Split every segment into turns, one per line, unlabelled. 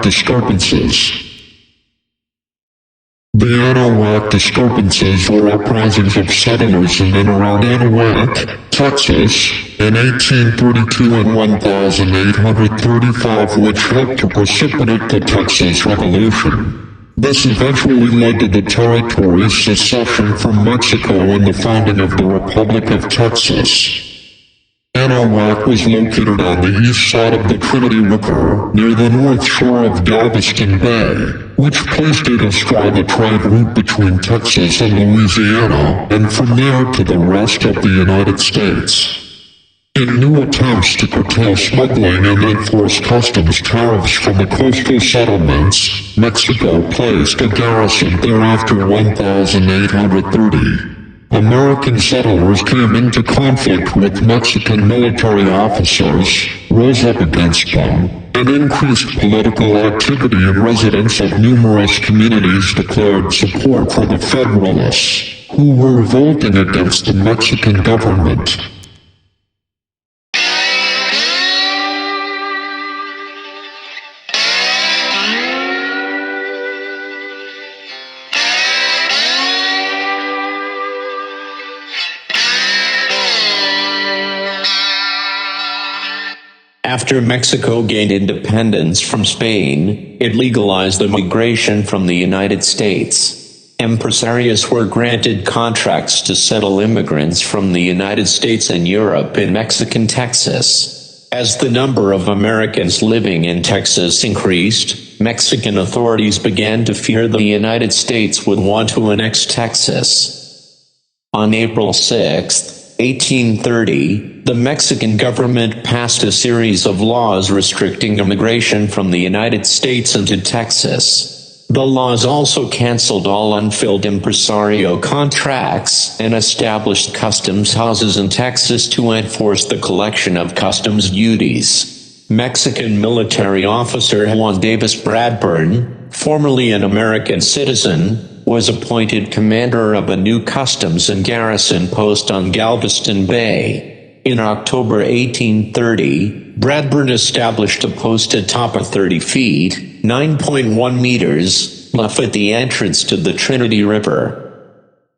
Anahuac disturbances. The Anahuac disturbances were uprisings of settlers in and around Anahuac, Texas, in 1832 and 1835, which helped to precipitate the Texas Revolution. This eventually led to the territory's secession from Mexico and the founding of the Republic of Texas. Anahuac was located on the east side of the Trinity River, near the north shore of Galveston Bay, which placed it astride the trade route between Texas and Louisiana, and from there to the rest of the United States. In new attempts to curtail smuggling and enforce customs tariffs from the coastal settlements, Mexico placed a garrison there after 1830. American settlers came into conflict with Mexican military officers, rose up against them, and increased political activity, and residents of numerous communities declared support for the Federalists, who were revolting against the Mexican government.
After Mexico gained independence from Spain, it legalized immigration from the United States. Empresarios were granted contracts to settle immigrants from the United States and Europe in Mexican Texas. As the number of Americans living in Texas increased, Mexican authorities began to fear the United States would want to annex Texas. On April 6, 1830, the Mexican government passed a series of laws restricting immigration from the United States into Texas. The laws also canceled all unfilled impresario contracts and established customs houses in Texas to enforce the collection of customs duties. Mexican military officer Juan Davis Bradburn, formerly an American citizen, was appointed commander of a new customs and garrison post on Galveston Bay. In October 1830, Bradburn established a post atop a 30 feet, 9.1 meters, bluff at the entrance to the Trinity River.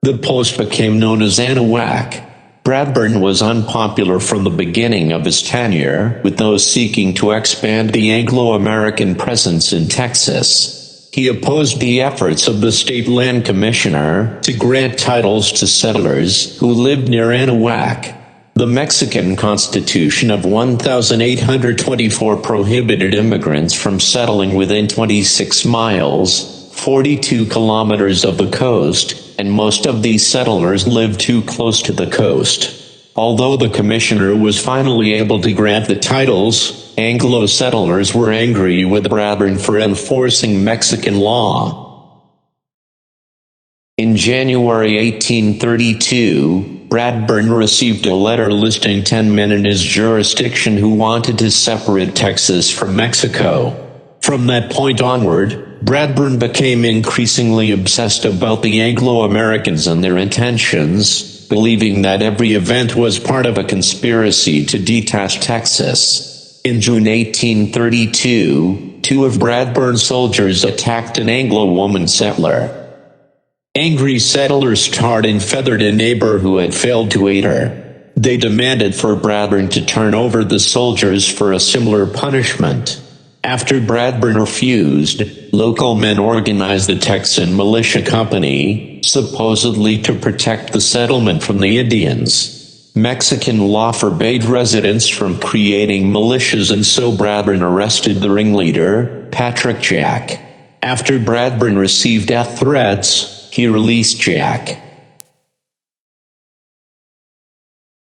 The post became known as Anahuac. Bradburn was unpopular from the beginning of his tenure with those seeking to expand the Anglo-American presence in Texas. He opposed the efforts of the state land commissioner to grant titles to settlers who lived near Anahuac. The Mexican Constitution of 1824 prohibited immigrants from settling within 26 miles, 42 kilometers of the coast, and most of these settlers lived too close to the coast. Although the commissioner was finally able to grant the titles, Anglo settlers were angry with Bradburn for enforcing Mexican law. In January 1832, Bradburn received a letter listing 10 men in his jurisdiction who wanted to separate Texas from Mexico. From that point onward, Bradburn became increasingly obsessed about the Anglo-Americans and their intentions, believing that every event was part of a conspiracy to detach Texas. In June 1832, two of Bradburn's soldiers attacked an Anglo woman settler. Angry settlers tarred and feathered a neighbor who had failed to aid her. They demanded for Bradburn to turn over the soldiers for a similar punishment. After Bradburn refused, local men organized the Texan Militia Company, supposedly to protect the settlement from the Indians. Mexican law forbade residents from creating militias, and so Bradburn arrested the ringleader, Patrick Jack. After Bradburn received death threats, he released Jack.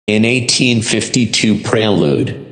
In 1852 Prelude.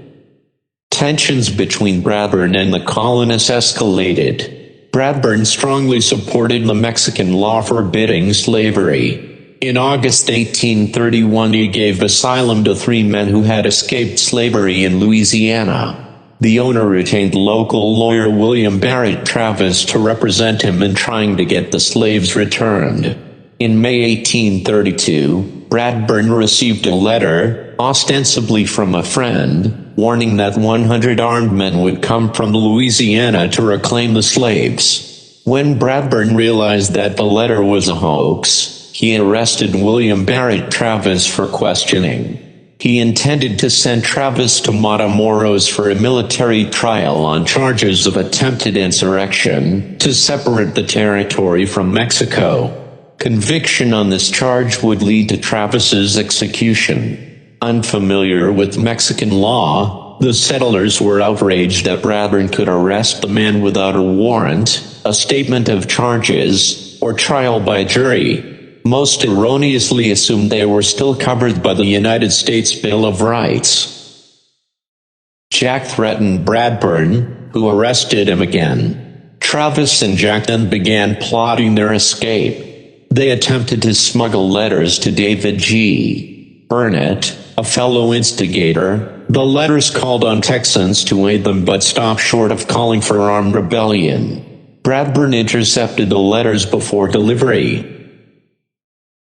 Tensions between Bradburn and the colonists escalated. Bradburn strongly supported the Mexican law forbidding slavery. In August 1831 he gave asylum to 3 men who had escaped slavery in Louisiana. The owner retained local lawyer William Barrett Travis to represent him in trying to get the slaves returned. In May 1832, Bradburn received a letter, ostensibly from a friend, warning that 100 armed men would come from Louisiana to reclaim the slaves. When Bradburn realized that the letter was a hoax, he arrested William Barrett Travis for questioning. He intended to send Travis to Matamoros for a military trial on charges of attempted insurrection to separate the territory from Mexico. Conviction on this charge would lead to Travis's execution. Unfamiliar with Mexican law, the settlers were outraged that Bradburn could arrest the man without a warrant, a statement of charges, or trial by jury. Most erroneously assumed they were still covered by the United States Bill of Rights. Jack threatened Bradburn, who arrested him again. Travis and Jack then began plotting their escape. They attempted to smuggle letters to David G. Burnett, a fellow instigator. The letters called on Texans to aid them but stopped short of calling for armed rebellion. Bradburn intercepted the letters before delivery.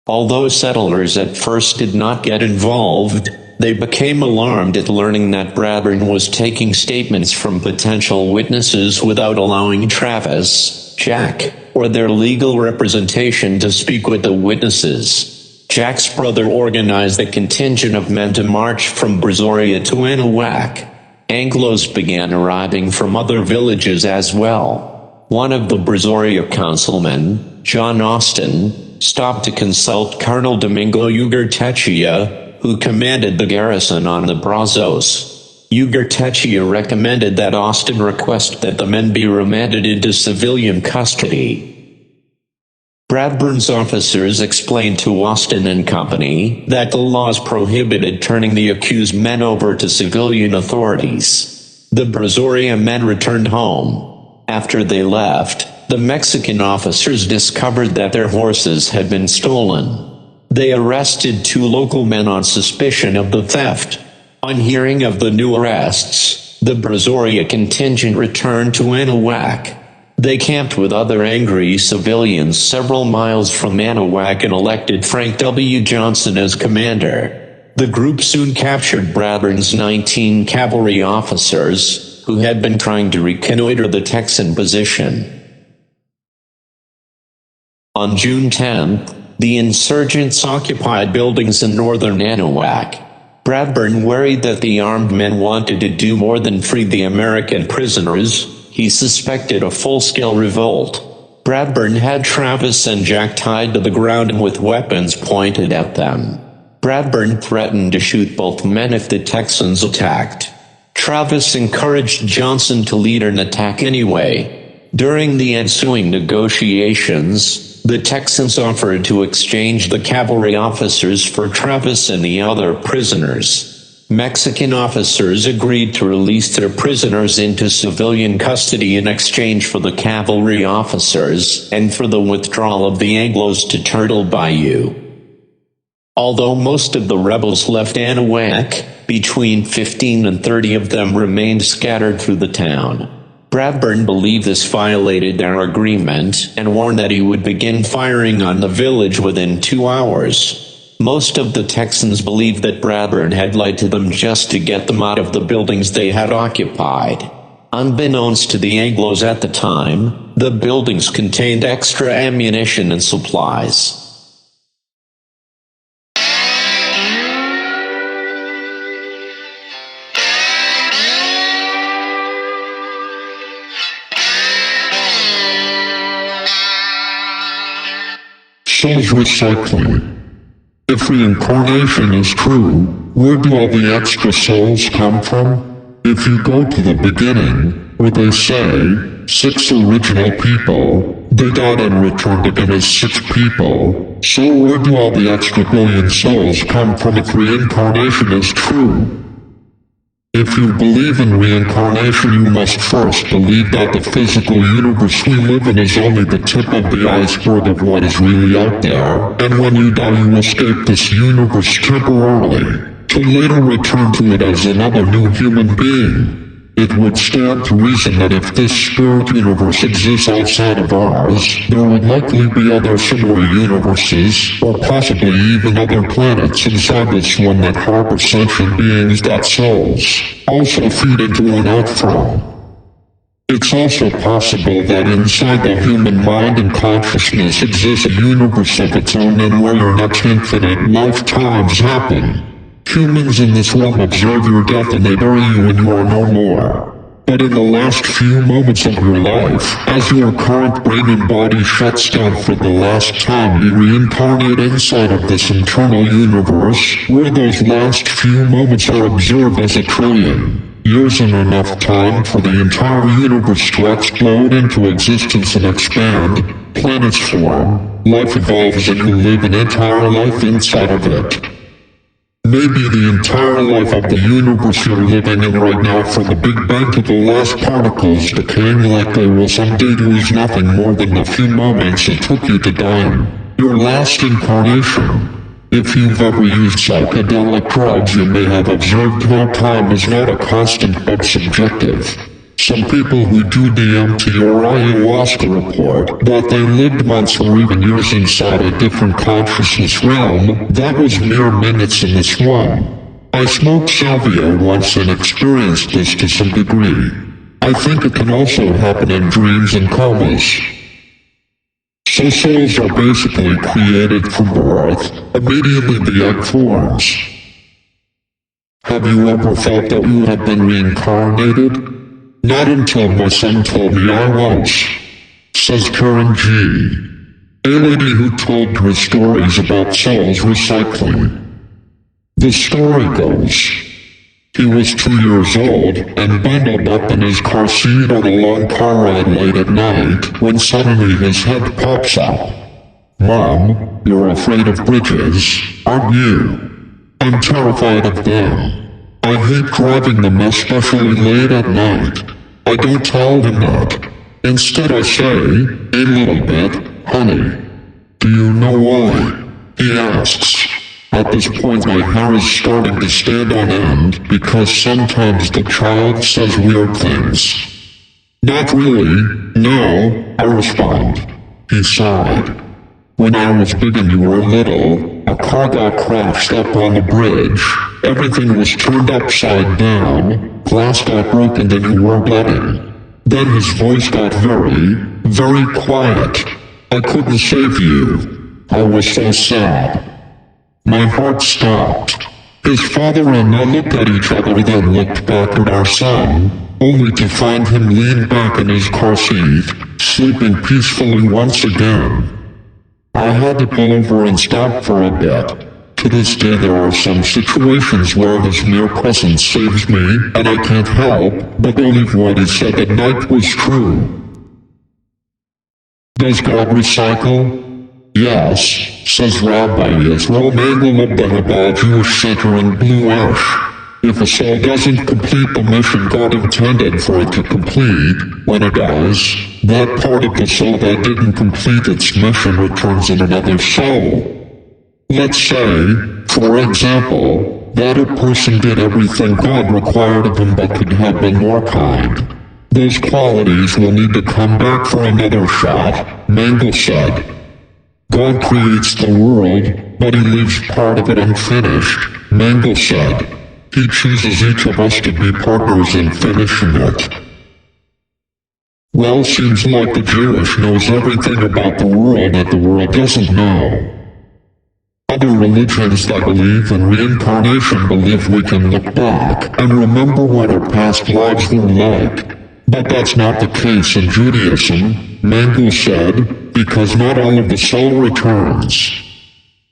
Although settlers at first did not get involved, they became alarmed at learning that Bradburn was taking statements from potential witnesses without allowing Travis, Jack, or their legal representation to speak with the witnesses. Jack's brother organized a contingent of men to march from Brazoria to Anahuac. Anglos began arriving from other villages as well. One of the Brazoria councilmen, John Austin, stopped to consult Colonel Domingo Ugartechea, who commanded the garrison on the Brazos. Ugartechea recommended that Austin request that the men be remanded into civilian custody. Bradburn's officers explained to Austin and company that the laws prohibited turning the accused men over to civilian authorities. The Brazoria men returned home. After they left, the Mexican officers discovered that their horses had been stolen. They arrested 2 local men on suspicion of the theft. On hearing of the new arrests, the Brazoria contingent returned to Anahuac. They camped with other angry civilians several miles from Anahuac and elected Frank W. Johnson as commander. The group soon captured Bradburn's 19 cavalry officers, who had been trying to reconnoiter the Texan position. On June 10th, the insurgents occupied buildings in northern Anahuac. Bradburn worried that the armed men wanted to do more than free the American prisoners. He suspected a full-scale revolt. Bradburn had Travis and Jack tied to the ground and with weapons pointed at them. Bradburn threatened to shoot both men if the Texans attacked. Travis encouraged Johnson to lead an attack anyway. During the ensuing negotiations, the Texans offered to exchange the cavalry officers for Travis and the other prisoners. Mexican officers agreed to release their prisoners into civilian custody in exchange for the cavalry officers and for the withdrawal of the Anglos to Turtle Bayou. Although most of the rebels left Anahuac, between 15 and 30 of them remained scattered through the town. Bradburn believed this violated their agreement and warned that he would begin firing on the village within 2 hours. Most of the Texans believed that Bradburn had lied to them just to get them out of the buildings they had occupied. Unbeknownst to the Anglos at the time, the buildings contained extra ammunition and supplies.
Souls recycling. If reincarnation is true, where do all the extra souls come from? If you go to the beginning, where they say, 6 original people, they died and returned again as 6 people. So where do all the extra billion souls come from if reincarnation is true? If you believe in reincarnation, you must first believe that the physical universe we live in is only the tip of the iceberg of what is really out there, and when you die you escape this universe temporarily, to later return to it as another new human being. It would stand to reason that if this spirit universe exists outside of ours, there would likely be other similar universes, or possibly even other planets inside this one that harbor sentient beings that souls also feed into and out from. It's also possible that inside the human mind and consciousness exists a universe of its own and where your next infinite lifetimes happen. Humans in this realm observe your death and they bury you when you are no more. But in the last few moments of your life, as your current brain and body shuts down for the last time, you reincarnate inside of this internal universe, where those last few moments are observed as a trillion years and enough time for the entire universe to explode into existence and expand. Planets form, life evolves, and you live an entire life inside of it. Maybe the entire life of the universe you're living in right now, from the Big Bang to the last particles decaying like they will someday do, is nothing more than the few moments it took you to die. Your last incarnation. If you've ever used psychedelic drugs, you may have observed how time is not a constant but subjective. Some people who do DMT or ayahuasca report that they lived months or even years inside a different consciousness realm that was mere minutes in this one. I smoked salvia once and experienced this to some degree. I think it can also happen in dreams and comas. So souls are basically created from birth. Immediately the egg forms. Have you ever felt that you have been reincarnated? Not until my son told me I was, says Karen G., a lady who told her stories about souls recycling. The story goes, he was 2 years old and bundled up in his car seat on a long car ride late at night when suddenly his head pops out. Mom, you're afraid of bridges, aren't you? I'm terrified of them. I hate driving them, especially late at night. I don't tell him that. Instead I say, a little bit, honey. Do you know why? He asks. At this point my hair is starting to stand on end because sometimes the child says weird things. Not really, no, I respond. He sighed. When I was big and you were little, a car got crashed up on the bridge. Everything was turned upside down, glass got broken and you were bleeding. Then his voice got very, very quiet. I couldn't save you. I was so sad. My heart stopped. His father and I looked at each other, then looked back at our son, only to find him leaned back in his car seat, sleeping peacefully once again. I had to pull over and stop for a bit. To this day there are some situations where his mere presence saves me, and I can't help but believe what he said at night was true. Does God recycle? Yes, says Rabbi Israel Mangel of the Habal Jewish Center in Blue Ash. If a soul doesn't complete the mission God intended for it to complete, when it does, that part of the soul that didn't complete its mission returns in another soul. Let's say, for example, that a person did everything God required of him but could have been more kind. Those qualities will need to come back for another shot, Mangel said. God creates the world, but he leaves part of it unfinished, Mangel said. He chooses each of us to be partners in finishing it. Well, seems like the Jewish knows everything about the world that the world doesn't know. Other religions that believe in reincarnation believe we can look back and remember what our past lives were like. But that's not the case in Judaism, Mangel said, because not all of the soul returns.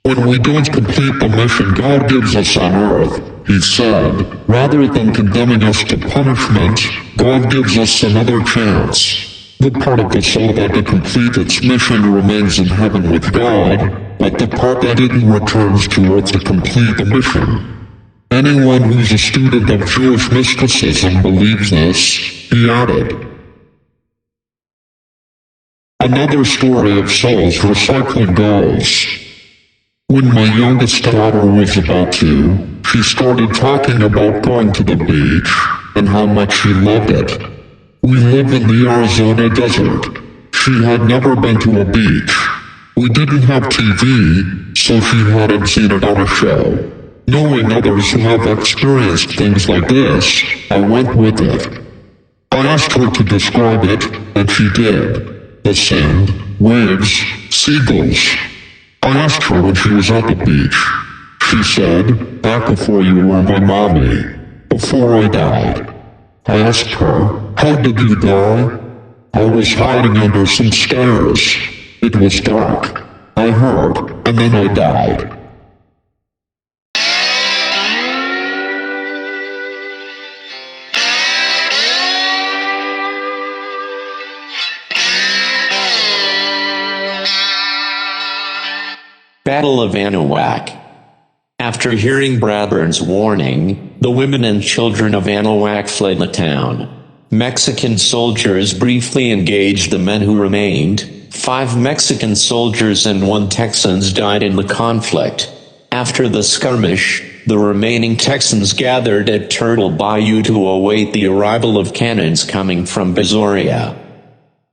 When we don't complete the mission God gives us on earth, he said, rather than condemning us to punishment, God gives us another chance. The part of the soul that did complete its mission remains in heaven with God, but the part that didn't returns to earth to complete the mission. Anyone who's a student of Jewish mysticism believes this, he added. Another story of souls recycling goes. When my youngest daughter was about 2, she started talking about going to the beach. and how much she loved it. We live in the Arizona desert. She had never been to a beach. We didn't have TV, so she hadn't seen it on a show. Knowing others who have experienced things like this, I went with it. I asked her to describe it, and she did. The sand, waves, seagulls. I asked her when she was at the beach. She said, back before you were my mommy, before I died. I asked her, how did you die? I was hiding under some stairs. It was dark. I heard, and then I died.
Battle of Anahuac. After hearing Bradburn's warning, the women and children of Anahuac fled the town. Mexican soldiers briefly engaged the men who remained. 5 Mexican soldiers and 1 Texan died in the conflict. After the skirmish, the remaining Texans gathered at Turtle Bayou to await the arrival of cannons coming from Brazoria.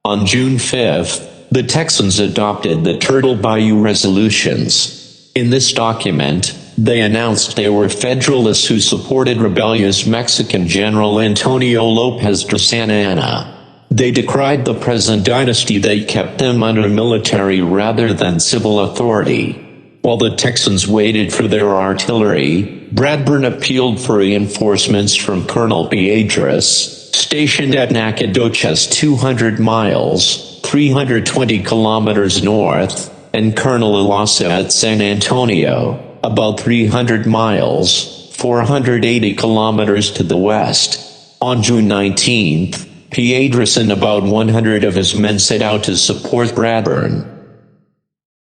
On June 5th, the Texans adopted the Turtle Bayou Resolutions. In this document, they announced they were Federalists who supported rebellious Mexican General Antonio Lopez de Santa Anna. They decried the present dynasty that kept them under military rather than civil authority. While the Texans waited for their artillery, Bradburn appealed for reinforcements from Colonel Piedras, stationed at Nacogdoches 200 miles, 320 kilometers north, and Colonel Ilasa at San Antonio, about 300 miles, 480 kilometers to the west. On June 19th, Piedras and about 100 of his men set out to support Bradburn.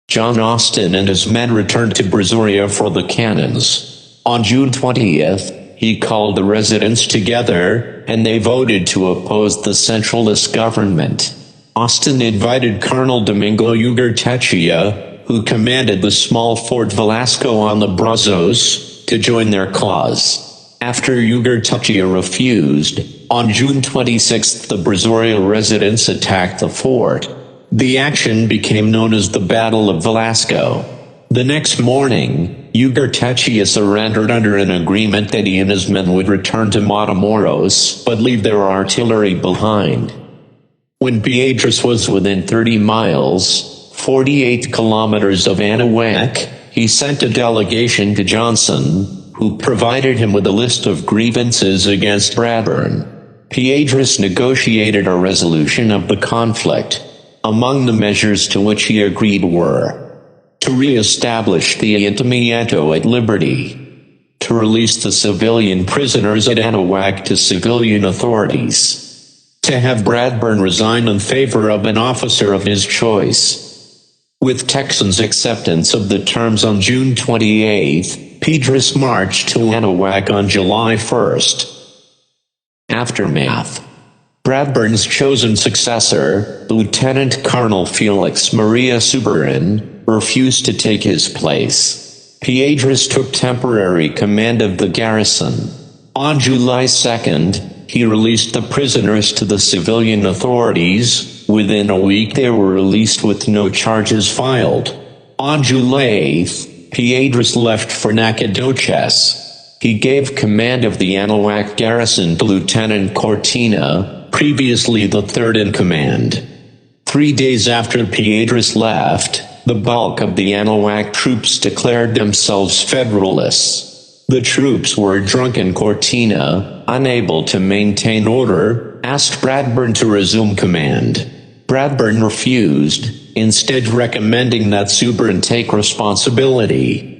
John Austin and his men returned to Brazoria for the cannons. On June 20th, he called the residents together, and they voted to oppose the centralist government. Austin invited Colonel Domingo Ugartechea, who commanded the small Fort Velasco on the Brazos, to join their cause. After Ugartechea refused, on June 26 the Brazoria residents attacked the fort. The action became known as the Battle of Velasco. The next morning, Ugartechea surrendered under an agreement that he and his men would return to Matamoros, but leave their artillery behind. When Piedras was within 30 miles, 48 kilometers of Anahuac, he sent a delegation to Johnson, who provided him with a list of grievances against Bradburn. Piedras negotiated a resolution of the conflict. Among the measures to which he agreed were to re-establish the Ayuntamiento at liberty, to release the civilian prisoners at Anahuac to civilian authorities, to have Bradburn resign in favor of an officer of his choice. With Texans' acceptance of the terms on June 28, Piedras marched to Anahuac on July 1st. Aftermath. Bradburn's chosen successor, Lieutenant Colonel Felix Maria Suberin, refused to take his place. Piedras took temporary command of the garrison. On July 2nd, he released the prisoners to the civilian authorities. Within a week they were released with no charges filed. On July 8th, Piedras left for Nacogdoches. He gave command of the Anahuac garrison to Lieutenant Cortina, previously the third in command. 3 days after Piedras left, the bulk of the Anahuac troops declared themselves Federalists. The troops were drunk, and Cortina, unable to maintain order, asked Bradburn to resume command. Bradburn refused, instead recommending that Suberin take responsibility.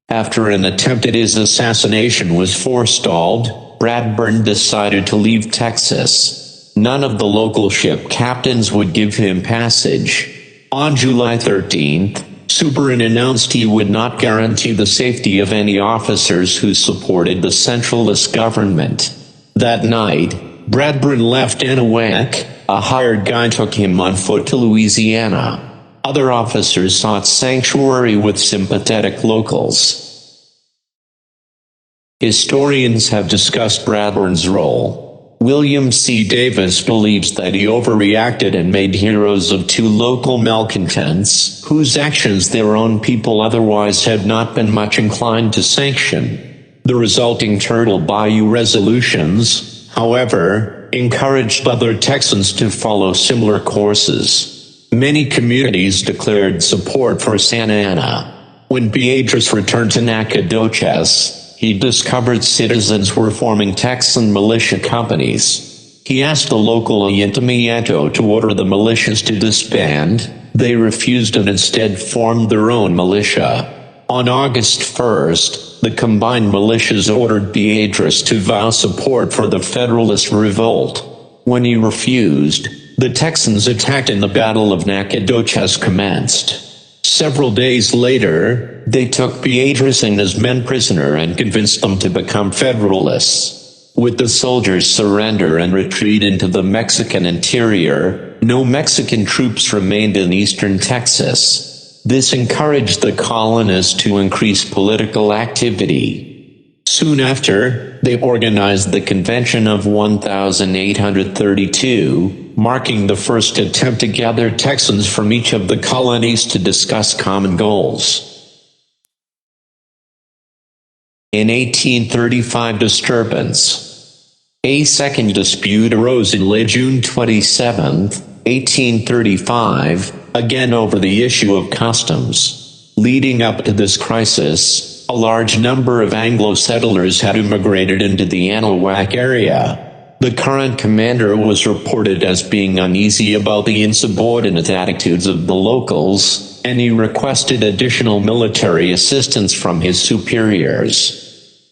After an attempt at his assassination was forestalled, Bradburn decided to leave Texas. None of the local ship captains would give him passage. On July 13th, Suberin announced he would not guarantee the safety of any officers who supported the centralist government. That night, Bradburn left Anahuac. A hired guy took him on foot to Louisiana. Other officers sought sanctuary with sympathetic locals. Historians have discussed Bradburn's role. William C. Davis believes that he overreacted and made heroes of two local malcontents, whose actions their own people otherwise had not been much inclined to sanction. The resulting Turtle Bayou resolutions, however, encouraged other Texans to follow similar courses. Many communities declared support for Santa Anna. When Beatrice returned to Nacogdoches, he discovered citizens were forming Texan militia companies. He asked the local ayuntamiento to order the militias to disband. They refused and instead formed their own militia. On August 1st, the combined militias ordered Beatrice to vow support for the Federalist revolt. When he refused, the Texans attacked and the Battle of Nacogdoches commenced. Several days later, they took Beatrice and his men prisoner and convinced them to become Federalists. With the soldiers' surrender and retreat into the Mexican interior, no Mexican troops remained in eastern Texas. This encouraged the colonists to increase political activity. Soon after, they organized the Convention of 1832, marking the first attempt to gather Texans from each of the colonies to discuss common goals. In 1835 disturbance. A second dispute arose in late June 27, 1835, again over the issue of customs. Leading up to this crisis, a large number of Anglo settlers had immigrated into the Anahuac area. The current commander was reported as being uneasy about the insubordinate attitudes of the locals, and he requested additional military assistance from his superiors.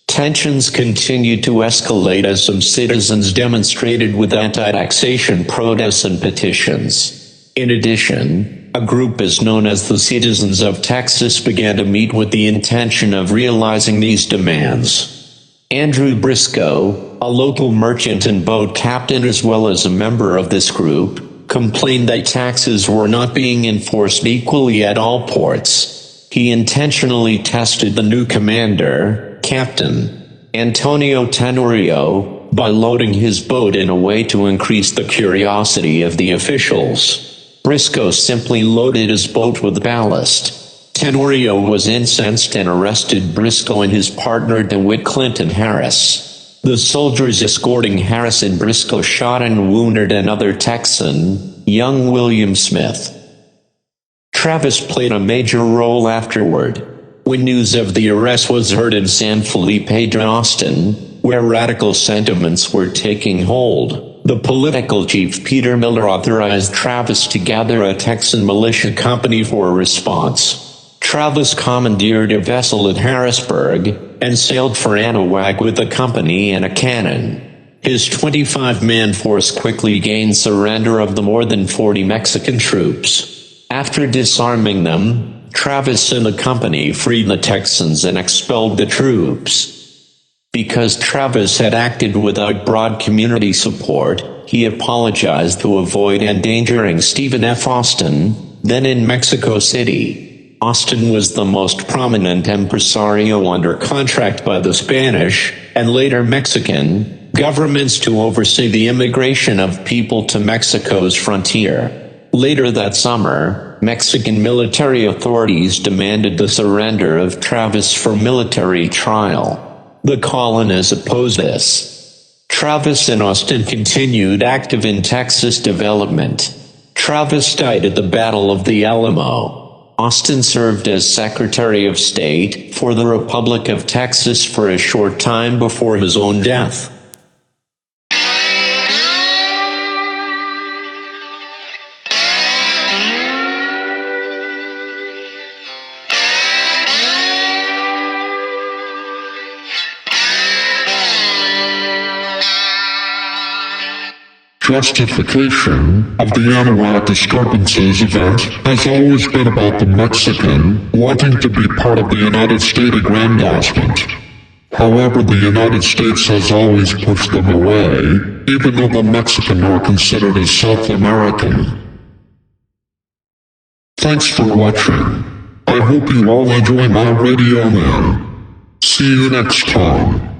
Tensions continued to escalate as some citizens demonstrated with anti-taxation protests and petitions. In addition, a group as known as the Citizens of Texas began to meet with the intention of realizing these demands. Andrew Briscoe, a local merchant and boat captain as well as a member of this group, complained that taxes were not being enforced equally at all ports. He intentionally tested the new commander, Captain Antonio Tenorio, by loading his boat in a way to increase the curiosity of the officials. Briscoe simply loaded his boat with ballast. Tenorio was incensed and arrested Briscoe and his partner DeWitt Clinton Harris. The soldiers escorting Harris and Briscoe shot and wounded another Texan, young William Smith. Travis played a major role afterward. When news of the arrest was heard in San Felipe de Austin, where radical sentiments were taking hold, the political chief Peter Miller authorized Travis to gather a Texan militia company for a response. Travis commandeered a vessel at Harrisburg and sailed for Anahuac with a company and a cannon. His 25-man force quickly gained surrender of the more than 40 Mexican troops. After disarming them, Travis and the company freed the Texans and expelled the troops. Because Travis had acted without broad community support, he apologized to avoid endangering Stephen F. Austin, then in Mexico City. Austin was the most prominent impresario under contract by the Spanish, and later Mexican, governments to oversee the immigration of people to Mexico's frontier. Later that summer, Mexican military authorities demanded the surrender of Travis for military trial. The colonists opposed this. Travis and Austin continued active in Texas development. Travis died at the Battle of the Alamo. Austin served as Secretary of State for the Republic of Texas for a short time before his own death.
Justification of the Anahuac disturbances event has always been about the Mexican wanting to be part of the United States aggrandizement. However, the United States has always pushed them away, even though the Mexican are considered as South American. Thanks for watching. I hope you all enjoy my Radio Man. See you next time.